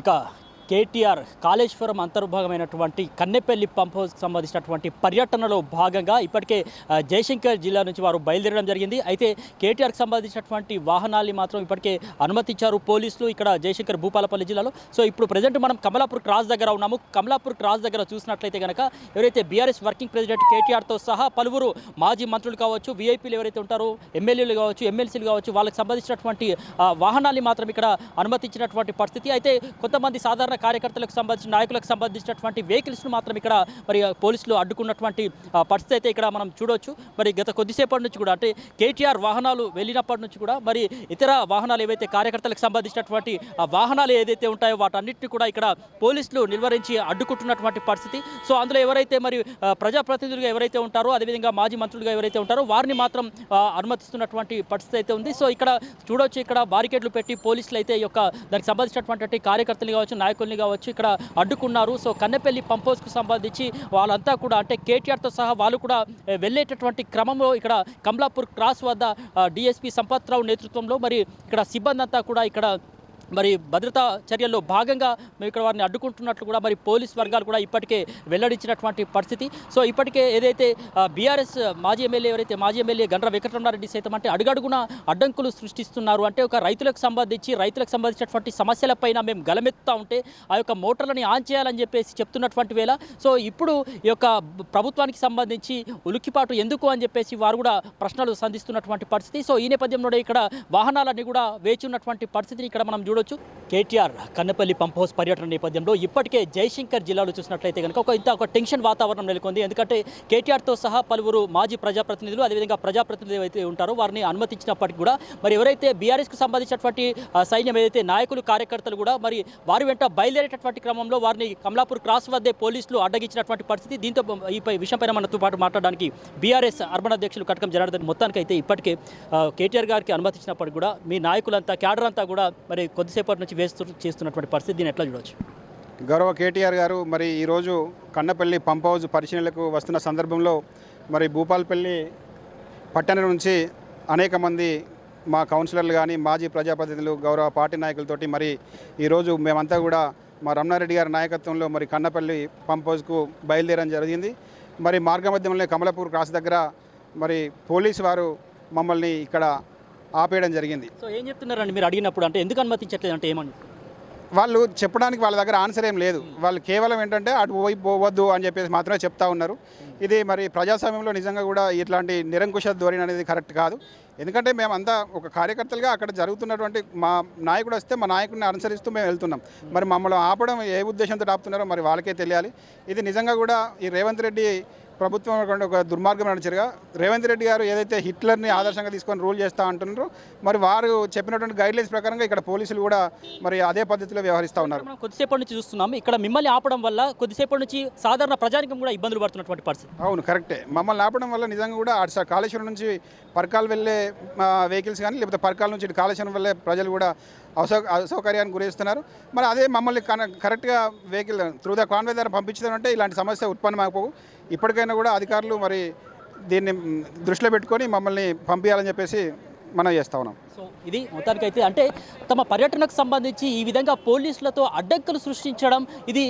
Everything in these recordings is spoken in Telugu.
ఇక కేటీఆర్ కాళేశ్వరం అంతర్భాగమైనటువంటి కన్నెపల్లి పంప్ హౌస్కి సంబంధించినటువంటి పర్యటనలో భాగంగా ఇప్పటికే జయశంకర్ జిల్లా నుంచి వారు బయలుదేరడం జరిగింది. అయితే కేటీఆర్కి సంబంధించినటువంటి వాహనాల్ని మాత్రం ఇప్పటికే అనుమతించారు పోలీసులు ఇక్కడ జయశంకర్ భూపాలపల్లి జిల్లాలో. సో ఇప్పుడు ప్రజెంట్ మనం కమలాపూర్ క్రాస్ దగ్గర ఉన్నాము. కమలాపూర్ క్రాస్ దగ్గర చూసినట్లయితే కనుక ఎవరైతే బీఆర్ఎస్ వర్కింగ్ ప్రెసిడెంట్ కేటీఆర్తో సహా పలువురు మాజీ మంత్రులు కావచ్చు, వీఐపీలు ఎవరైతే ఉంటారో, ఎమ్మెల్యేలు కావచ్చు, ఎమ్మెల్సీలు కావచ్చు, వాళ్ళకి సంబంధించినటువంటి వాహనాల్ని మాత్రం ఇక్కడ అనుమతించినటువంటి పరిస్థితి. అయితే కొంతమంది సాధారణ కార్యకర్తలకు సంబంధించిన నాయకులకు సంబంధించినటువంటి వెహికల్స్ను మాత్రం ఇక్కడ మరి పోలీసులు అడ్డుకున్నటువంటి పరిస్థితి అయితే ఇక్కడ మనం చూడవచ్చు. మరి గత కొద్దిసేపటి నుంచి కూడా అంటే కేటీఆర్ వాహనాలు వెళ్ళినప్పటి నుంచి కూడా మరి ఇతర వాహనాలు ఏవైతే కార్యకర్తలకు సంబంధించినటువంటి వాహనాలు ఏదైతే ఉంటాయో వాటన్నిటిని కూడా ఇక్కడ పోలీసులు నిలువరించి అడ్డుకుంటున్నటువంటి పరిస్థితి. సో అందులో ఎవరైతే మరి ప్రజాప్రతినిధులుగా ఎవరైతే ఉంటారో, అదేవిధంగా మాజీ మంత్రులుగా ఎవరైతే ఉంటారో వారిని మాత్రం అనుమతిస్తున్నటువంటి పరిస్థితి అయితే ఉంది. సో ఇక్కడ చూడవచ్చు, ఇక్కడ బారికేడ్లు పెట్టి పోలీసులు అయితే ఈ యొక్క దానికి సంబంధించినటువంటి కార్యకర్తలు కావచ్చు, నాయకుల్ని కావచ్చు ఇక్కడ అడ్డుకున్నారు. సో కన్నెపల్లి పంప్ హౌస్కు సంబంధించి వాళ్ళంతా కూడా అంటే కేటీఆర్తో సహా వాళ్ళు కూడా వెళ్ళేటటువంటి క్రమంలో ఇక్కడ కమలాపూర్ క్రాస్ వద్ద డిఎస్పీ సంపత్రావు నేతృత్వంలో మరి ఇక్కడ సిబ్బంది అంతా కూడా ఇక్కడ మరి భద్రతా చర్యల్లో భాగంగా ఇక్కడ వారిని అడ్డుకుంటున్నట్లు కూడా మరి పోలీస్ వర్గాలు కూడా ఇప్పటికే వెల్లడించినటువంటి పరిస్థితి. సో ఇప్పటికే ఏదైతే బీఆర్ఎస్ మాజీ ఎమ్మెల్యే గండ్ర వెంకటరమణారెడ్డి సైతం అంటే అడుగడుగున అడ్డంకులు సృష్టిస్తున్నారు. అంటే ఒక రైతులకు సంబంధించినటువంటి సమస్యలపైన మేము గలమెత్తుతా ఉంటే ఆ యొక్క మోటార్లని ఆన్ చేయాలని చెప్పేసి చెప్తున్నటువంటి వేళ సో ఇప్పుడు ఈ యొక్క ప్రభుత్వానికి సంబంధించి ఉలిక్కిపాటు ఎందుకు అని చెప్పేసి వారు కూడా ప్రశ్నలు సంధిస్తున్నటువంటి పరిస్థితి. సో ఈ నేపథ్యంలో ఇక్కడ వాహనాలన్నీ కూడా వేచి ఉన్నటువంటి పరిస్థితిని ఇక్కడ మనం కేటీఆర్ కన్నెపల్లి పంప్ హౌస్ పర్యటన నేపథ్యంలో ఇప్పటికే జయశంకర్ జిల్లాలో చూసినట్లయితే కనుక ఒక టెన్షన్ వాతావరణం నెలకొంది. ఎందుకంటే కేటీఆర్తో సహా పలువురు మాజీ ప్రజాప్రతినిధులు, అదేవిధంగా ప్రజాప్రతినిధులు అయితే ఉంటారో వారిని అనుమతించినప్పటికీ కూడా మరి ఎవరైతే బీఆర్ఎస్కు సంబంధించినటువంటి సైన్యం ఏదైతే నాయకులు, కార్యకర్తలు కూడా మరి వారి వెంట బయలుదేరేటటువంటి క్రమంలో వారిని కమలాపూర్ క్రాస్ వద్దే పోలీసులు అడ్డగించినటువంటి పరిస్థితి. దీంతో ఈ విషయంపైన మనతో పాటు మాట్లాడడానికి బీఆర్ఎస్ అర్బన్ అధ్యక్షులు కటకం జనార్దన్ మొత్తానికి అయితే ఇప్పటికే కేటీఆర్ గారికి అనుమతించినప్పటికీ కూడా మీ నాయకులంతా, క్యాడర్ అంతా కూడా మరి కొద్దిసేపటి నుంచి చేస్తున్నటువంటి పరిస్థితి దీన్ని ఎట్లా చూడవచ్చు? గౌరవ కేటీఆర్ గారు మరి ఈరోజు కన్నపల్లి పంప్ హౌస్ పరిశీలనలకు వస్తున్న సందర్భంలో మరి భూపాలపల్లి పట్టణం నుంచి అనేక మంది మా కౌన్సిలర్లు కానీ, మాజీ ప్రజాప్రతినిధులు, గౌరవ పార్టీ నాయకులతోటి మరి ఈరోజు మేమంతా కూడా మా రమణారెడ్డి గారి నాయకత్వంలో మరి కన్నపల్లి పంప్ హౌస్కు బయలుదేరడం జరిగింది. మరి మార్గమధ్యంలో కమలాపూర్ క్రాస్ దగ్గర మరి పోలీసు వారు మమ్మల్ని ఇక్కడ ఆపేయడం జరిగింది. సో ఏం చెప్తున్నారండి మీరు అడిగినప్పుడు? అంటే ఎందుకు అనుమతించట్లేదు అంటే ఏమని వాళ్ళు చెప్పడానికి వాళ్ళ దగ్గర ఆన్సర్ ఏం లేదు. వాళ్ళు కేవలం ఏంటంటే అటు పోయి పోవద్దు అని చెప్పేసి మాత్రమే చెప్తా ఉన్నారు. ఇది మరి ప్రజాస్వామ్యంలో నిజంగా కూడా ఇట్లాంటి నిరంకుశ ధోరణి అనేది కరెక్ట్ కాదు. ఎందుకంటే మేమంతా ఒక కార్యకర్తలుగా అక్కడ జరుగుతున్నటువంటి మా నాయకుడు వస్తే మా నాయకుడిని అనుసరిస్తూ మేము వెళ్తున్నాం. మరి మమ్మల్ని ఆపడం ఏ ఉద్దేశంతో ఆపుతున్నారో మరి వాళ్ళకే తెలియాలి. ఇది నిజంగా కూడా ఈ రేవంత్ రెడ్డి ప్రభుత్వం ఒక దుర్మార్గమైన చర్యగా రేవంత్ రెడ్డి గారు ఏదైతే హిట్లర్ని ఆదర్శంగా తీసుకొని రూల్ చేస్తూ అంటున్నారో మరి వారు చెప్పినటువంటి గైడ్లైన్స్ ప్రకారంగా ఇక్కడ పోలీసులు కూడా మరి అదే పద్ధతిలో వ్యవహరిస్తూ ఉన్నారు. కొద్దిసేపటి నుంచి చూస్తున్నాం ఇక్కడ మిమ్మల్ని ఆపడం వల్ల కొద్దిసేపటి నుంచి సాధారణ ప్రజానికం కూడా ఇబ్బందులు పడుతున్నటువంటి పరిస్థితి. అవును, కరెక్టే. మమ్మల్ని ఆపడం వల్ల నిజంగా కూడా అటు కాళేశ్వరం నుంచి పర్కాలు వెళ్ళే వెహికల్స్ కానీ, లేకపోతే పర్కాల నుంచి ఇటు కాళేశ్వరం వెళ్ళే ప్రజలు కూడా అసౌకర్యానికి గురిస్తున్నారు. మరి అదే మమ్మల్ని కరెక్ట్గా వెహికల్ త్రూ ద కాన్వే ద్వారా పంపించడంటే ఇలాంటి సమస్య ఉత్పన్నమైపోవు. ఇప్పటికైనా కూడా అధికారులు మరి దీన్ని దృష్టిలో పెట్టుకొని మమ్మల్ని పంపించాలని చెప్పేసి మనం చేస్తా ఉన్నాం. సో ఇది మొత్తానికైతే అంటే తమ పర్యటనకు సంబంధించి ఈ విధంగా పోలీసులతో అడ్డంకులు సృష్టించడం ఇది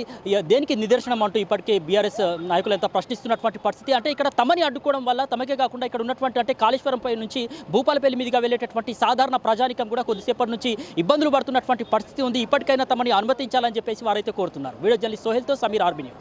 దేనికి నిదర్శనం అంటూ ఇప్పటికే బీఆర్ఎస్ నాయకులు ఎంత ప్రశ్నిస్తున్నటువంటి పరిస్థితి. అంటే ఇక్కడ తమని అడ్డుకోవడం వల్ల తమకే కాకుండా ఇక్కడ ఉన్నటువంటి అంటే కాళేశ్వరంపై నుంచి భూపాలపల్లి మీదుగా వెళ్ళేటటువంటి సాధారణ ప్రజానికం కూడా కొద్దిసేపటి నుంచి ఇబ్బందులు పడుతున్నటువంటి పరిస్థితి ఉంది. ఇప్పటికైనా తమని అనుమతించాలని చెప్పేసి వారైతే కోరుతున్నారు. వీడియో జర్నలిస్ట్ సోహెల్తో సమీర్, ఆర్బీ న్యూస్.